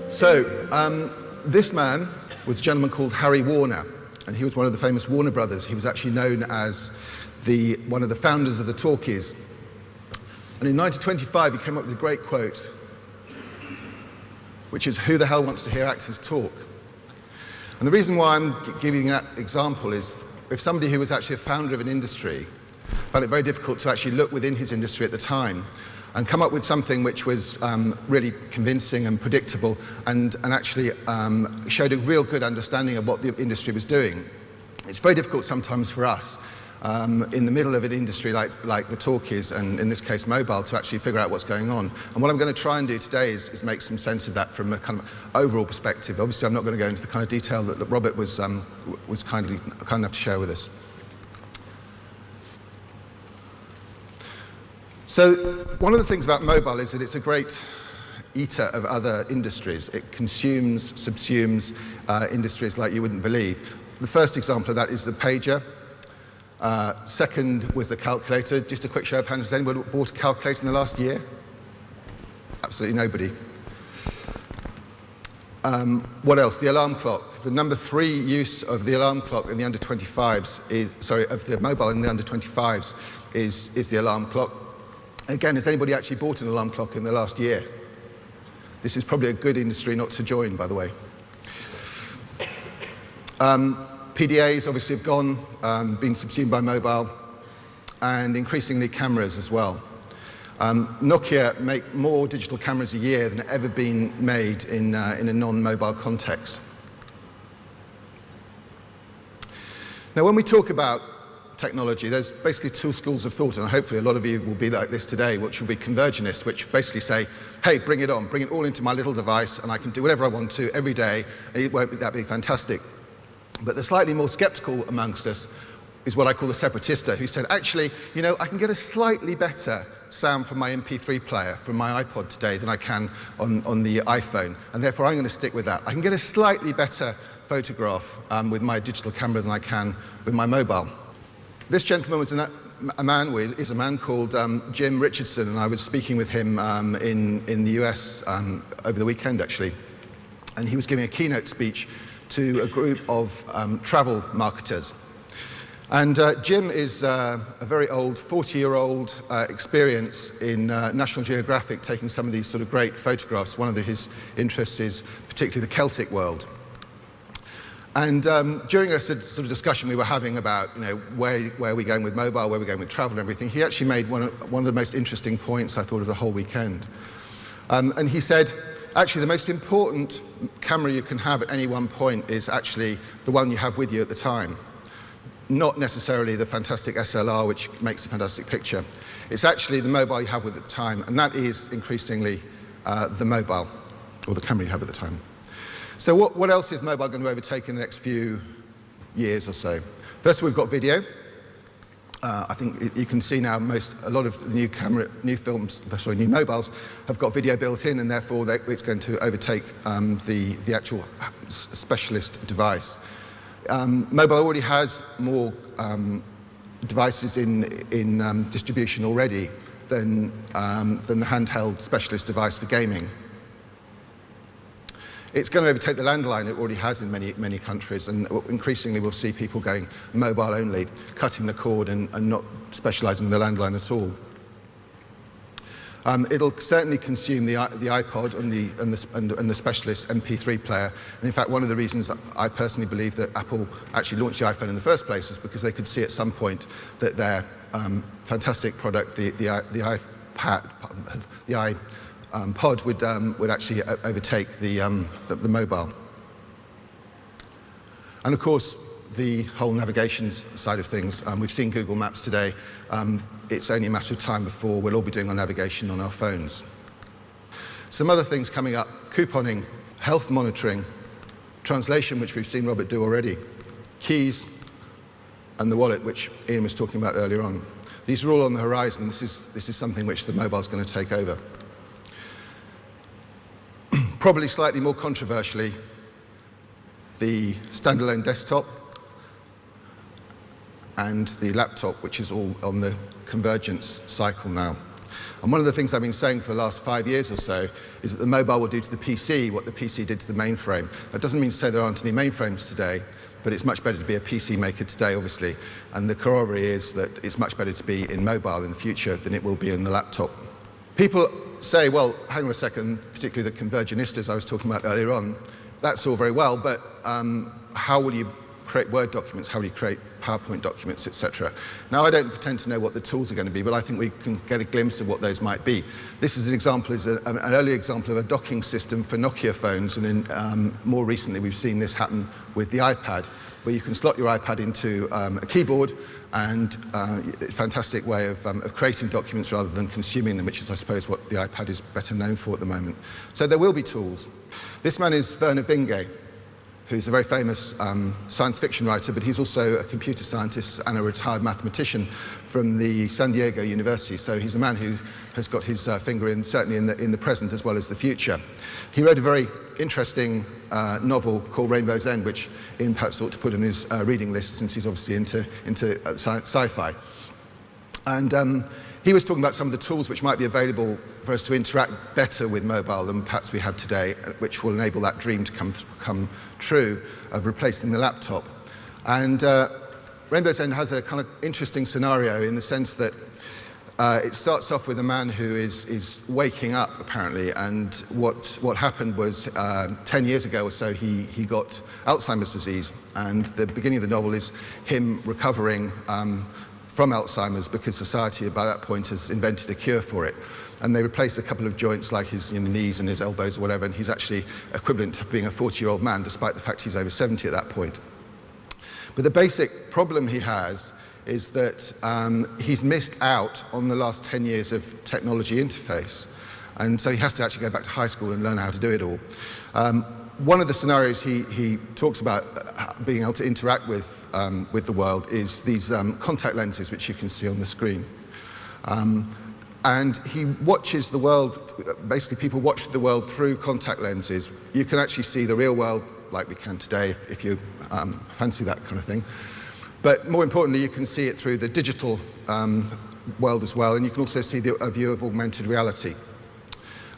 So, this man was a gentleman called Harry Warner, and he was one of the famous Warner brothers. He was actually known as one of the founders of the talkies. And in 1925, he came up with a great quote, which is, "Who the hell wants to hear actors talk?" And the reason why I'm giving that example is, if somebody who was actually a founder of an industry found it very difficult to actually look within his industry at the time and come up with something which was really convincing and predictable and actually showed a real good understanding of what the industry was doing. It's very difficult sometimes for us in the middle of an industry like the talkies, and in this case mobile, to actually figure out what's going on. And what I'm going to try and do today is make some sense of that from a kind of overall perspective. Obviously I'm not going to go into the kind of detail that Robert was kind enough to share with us. So one of the things about mobile is that it's a great eater of other industries. It consumes, subsumes industries like you wouldn't believe. The first example of that is the pager. Second was the calculator. Just a quick show of hands, has anyone bought a calculator in the last year? Absolutely nobody. What else? The alarm clock. The number 3 use of the alarm clock in the under 25s of the mobile in the under 25s is the alarm clock. Again, has anybody actually bought an alarm clock in the last year? This is probably a good industry not to join, by the way. PDAs obviously have gone, been subsumed by mobile, and increasingly cameras as well. Nokia make more digital cameras a year than have ever been made in a non-mobile context. Now, when we talk about technology, there's basically 2 schools of thought, and hopefully a lot of you will be like this today, which will be convergentionists, which basically say, hey, bring it on, bring it all into my little device, and I can do whatever I want to every day, and it won't be that big fantastic. But the slightly more skeptical amongst us is what I call the separatista, who said, actually, you know, I can get a slightly better sound from my MP3 player, from my iPod today, than I can on the iPhone, and therefore I'm going to stick with that. I can get a slightly better photograph with my digital camera than I can with my mobile. This gentleman was is a man called Jim Richardson, and I was speaking with him in the US over the weekend, actually. And he was giving a keynote speech to a group of travel marketers. And Jim is a very old, 40-year-old experience in National Geographic, taking some of these sort of great photographs. One of his interests is particularly the Celtic world. And during a sort of discussion we were having about, you know, where are we going with mobile, where are we going with travel and everything, he actually made one of the most interesting points, I thought, of the whole weekend. And he said, actually, the most important camera you can have at any one point is actually the one you have with you at the time. Not necessarily the fantastic SLR, which makes a fantastic picture. It's actually the mobile you have with at the time, and that is increasingly the mobile, or the camera you have at the time. So what else is mobile going to overtake in the next few years or so? First of all, we've got video. I think you can see now a lot of the new mobiles have got video built in, and therefore it's going to overtake the actual specialist device. Mobile already has more devices in distribution already than the handheld specialist device for gaming. It's going to overtake the landline it already has in many countries, and increasingly we'll see people going mobile only, cutting the cord and not specialising in the landline at all. It'll certainly consume the iPod and the specialist MP3 player. And in fact, one of the reasons I personally believe that Apple actually launched the iPhone in the first place was because they could see at some point that their fantastic product, the iPod would actually overtake the mobile. And of course, the whole navigation side of things. We've seen Google Maps today. It's only a matter of time before we'll all be doing our navigation on our phones. Some other things coming up: couponing, health monitoring, translation, which we've seen Robert do already, keys, and the wallet, which Ian was talking about earlier on. These are all on the horizon. This is something which the mobile is going to take over. Probably slightly more controversially, the standalone desktop and the laptop, which is all on the convergence cycle now. And one of the things I've been saying for the last 5 years or so is that the mobile will do to the PC what the PC did to the mainframe. That doesn't mean to say there aren't any mainframes today, but it's much better to be a PC maker today, obviously. And the corollary is that it's much better to be in mobile in the future than it will be in the laptop. People say, well, hang on a second, particularly the convergenistas I was talking about earlier on, that's all very well, but how will you create Word documents, how will you create PowerPoint documents, etc. Now, I don't pretend to know what the tools are going to be, but I think we can get a glimpse of what those might be. This is an example, an early example of a docking system for Nokia phones, and more recently we've seen this happen with the iPad, where you can slot your iPad into a keyboard, and a fantastic way of creating documents rather than consuming them, which is, I suppose, what the iPad is better known for at the moment. So there will be tools. This man is Werner Vinge, who's a very famous science fiction writer, but he's also a computer scientist and a retired mathematician from the San Diego University. So he's a man who has got his finger in, certainly in the present as well as the future. He wrote a very interesting novel called Rainbow's End, which Ian perhaps ought to put on his reading list, since he's obviously into sci-fi. And he was talking about some of the tools which might be available for us to interact better with mobile than perhaps we have today, which will enable that dream to come true of replacing the laptop. And Rainbow's End has a kind of interesting scenario in the sense that it starts off with a man who is waking up, apparently, and what happened was 10 years ago or so he got Alzheimer's disease, and the beginning of the novel is him recovering from Alzheimer's, because society by that point has invented a cure for it. And they replace a couple of joints like his knees and his elbows or whatever, and he's actually equivalent to being a 40-year-old man, despite the fact he's over 70 at that point. But the basic problem he has is that he's missed out on the last 10 years of technology interface. And so he has to actually go back to high school and learn how to do it all. One of the scenarios he talks about being able to interact with the world is these contact lenses, which you can see on the screen. And he watches the world, basically people watch the world through contact lenses. You can actually see the real world like we can today if you fancy that kind of thing. But more importantly, you can see it through the digital world as well, and you can also see a view of augmented reality.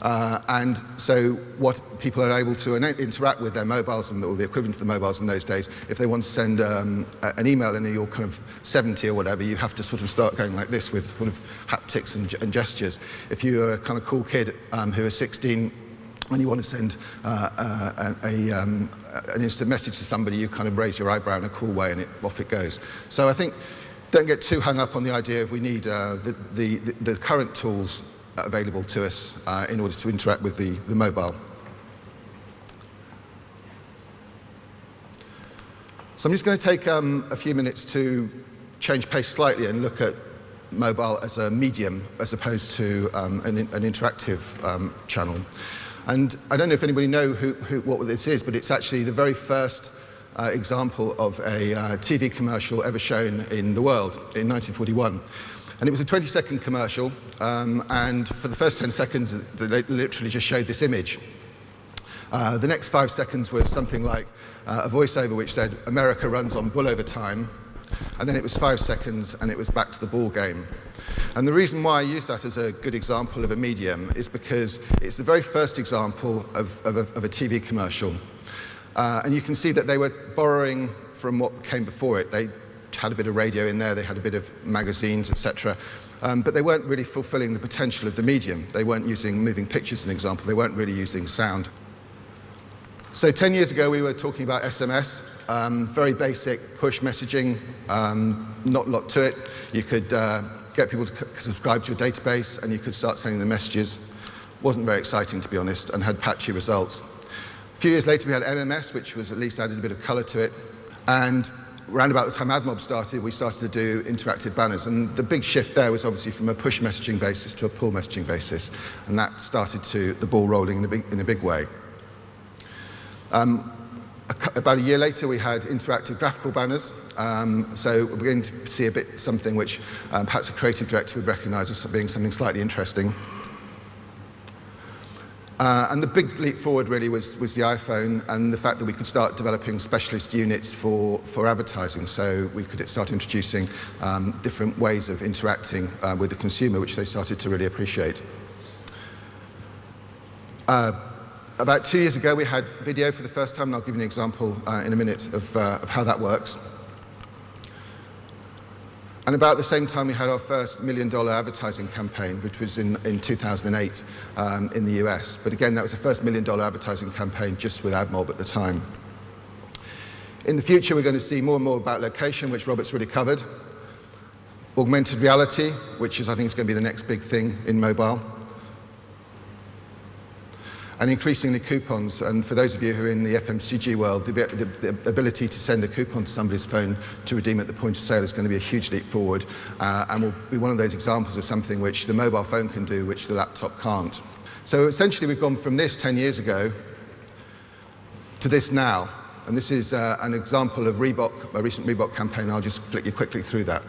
And so what people are able to interact with their mobiles, or the equivalent of the mobiles in those days, if they want to send an email and you're kind of 70 or whatever, you have to sort of start going like this with sort of haptics and gestures. If you're a kind of cool kid who is 16 and you want to send an instant message to somebody, you kind of raise your eyebrow in a cool way and off it goes. So I think don't get too hung up on the idea of we need the current tools available to us in order to interact with the mobile. So I'm just going to take a few minutes to change pace slightly and look at mobile as a medium as opposed to an interactive channel. And I don't know if anybody knows what this is, but it's actually the very first example of a TV commercial ever shown in the world in 1941. And it was a 20-second commercial, and for the first 10 seconds, they literally just showed this image. The next 5 seconds was something like a voiceover which said, "America runs on bull overtime," and then it was 5 seconds, and it was back to the ball game. And the reason why I use that as a good example of a medium is because it's the very first example of a TV commercial. And you can see that they were borrowing from what came before it. They had a bit of radio in there, they had a bit of magazines, etc. But they weren't really fulfilling the potential of the medium. They weren't using moving pictures as an example. They weren't really using sound. So 10 years ago, we were talking about SMS, very basic push messaging, not a lot to it. You could get people to subscribe to your database, and you could start sending them messages. Wasn't very exciting, to be honest, and had patchy results. A few years later, we had MMS, which was at least added a bit of color to it. And around about the time AdMob started, we started to do interactive banners. And the big shift there was obviously from a push messaging basis to a pull messaging basis. And that started the ball rolling in a big way. About a year later, we had interactive graphical banners. So we're going to see something which perhaps a creative director would recognize as being something slightly interesting. And the big leap forward really was the iPhone and the fact that we could start developing specialist units for advertising. So we could start introducing different ways of interacting with the consumer, which they started to really appreciate. About 2 years ago, we had video for the first time, and I'll give you an example in a minute of how that works. And about the same time, we had our first $1 million advertising campaign, which was in 2008 in the US. But again, that was the first $1 million advertising campaign just with AdMob at the time. In the future, we're going to see more and more about location, which Robert's really covered. Augmented reality, which I think is going to be the next big thing in mobile. And increasingly coupons, and for those of you who are in the FMCG world, the ability to send a coupon to somebody's phone to redeem at the point of sale is going to be a huge leap forward, and will be one of those examples of something which the mobile phone can do, which the laptop can't. So essentially we've gone from this 10 years ago to this now, and this is an example of Reebok, a recent Reebok campaign. I'll just flick you quickly through that.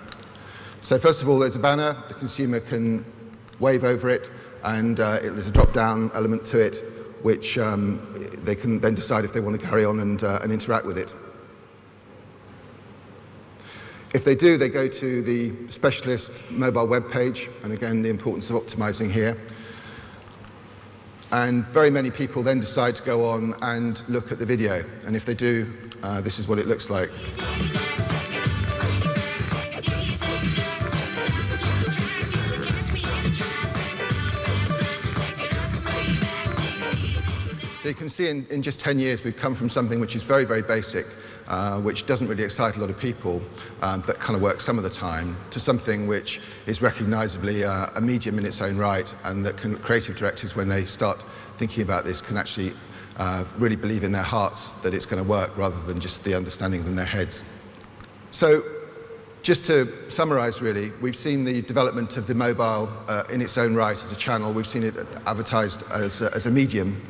So first of all, there's a banner, the consumer can wave over it, and there's a drop-down element to it, which they can then decide if they want to carry on and interact with it. If they do, they go to the specialist mobile web page, and again, the importance of optimizing here. And very many people then decide to go on and look at the video. And if they do, this is what it looks like. So you can see in just 10 years, we've come from something which is very, very basic, which doesn't really excite a lot of people, but kind of works some of the time, to something which is recognizably a medium in its own right, and that creative directors, when they start thinking about this, can actually really believe in their hearts that it's going to work, rather than just the understanding in their heads. So just to summarize, really, we've seen the development of the mobile in its own right as a channel. We've seen it advertised as a medium.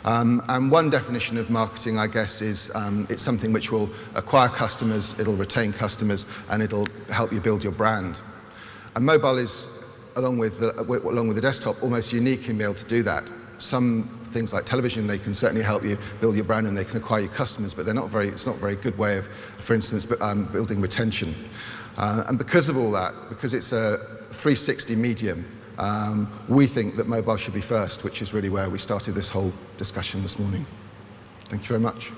And one definition of marketing, I guess, is it's something which will acquire customers, it'll retain customers, and it'll help you build your brand. And mobile is, along with the desktop, almost unique in being able to do that. Some things like television, they can certainly help you build your brand and they can acquire your customers, but it's not a very good way of, for instance, building retention. And because of all that, because it's a 360 medium, we think that mobile should be first, which is really where we started this whole discussion this morning. Thank you very much.